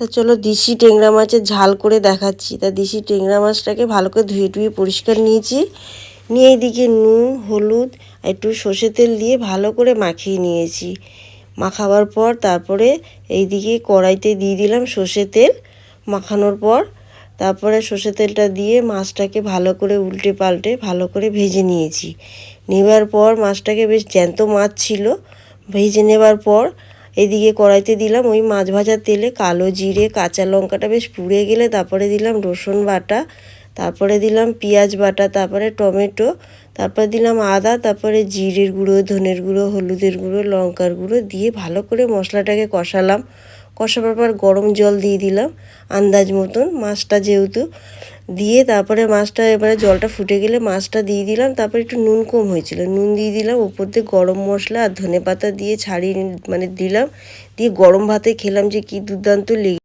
তা চলো দেশি ট্যাংরা মাছের ঝাল করে দেখাচ্ছি। তা দেশি ট্যাংরা মাছটাকে ভালো করে ধুয়ে পরিষ্কার নিয়েছি, নিয়ে এইদিকে নুন হলুদ একটু সর্ষে তেল দিয়ে ভালো করে মাখিয়ে নিয়েছি। মাখাবার পর তারপরে এইদিকে কড়াইতে দিয়ে দিলাম সর্ষে তেল। মাখানোর পর তারপরে সর্ষে তেলটা দিয়ে মাছটাকে ভালো করে উল্টে পাল্টে ভালো করে ভেজে নিয়েছি। নেবার পর মাছটাকে বেশ জ্যান্ত মাছ ছিল, ভেজে নেবার পর এদিকে কড়াইতে দিলাম ওই মাছ ভাজার তেলে কালো জিরে কাঁচা লঙ্কাটা বেশ পুড়ে গেলে তারপরে দিলাম রসুন বাটা, তারপরে দিলাম পেঁয়াজ বাটা, তারপরে টমেটো, তারপরে দিলাম আদা, তারপরে জিরের গুঁড়ো ধনের গুঁড়ো হলুদের গুঁড়ো লঙ্কার গুঁড়ো দিয়ে ভালো করে মশলাটাকে কষালাম। কষাবার পর গরম জল দিয়ে দিলাম আন্দাজ মতন, মাছটা যেহেতু দিয়ে তারপরে মাছটা এবারে জলটা ফুটে গেলে মাছটা দিয়ে দিলাম। তারপরে একটু নুন কম হয়েছিল, নুন দিয়ে দিলাম। উপর দিয়ে গরম মশলা আর ধনেপাতা দিয়ে ছাড়িয়ে দিলাম। দিয়ে গরম ভাতে খেলাম যে কি দুর্দান্ত লেগে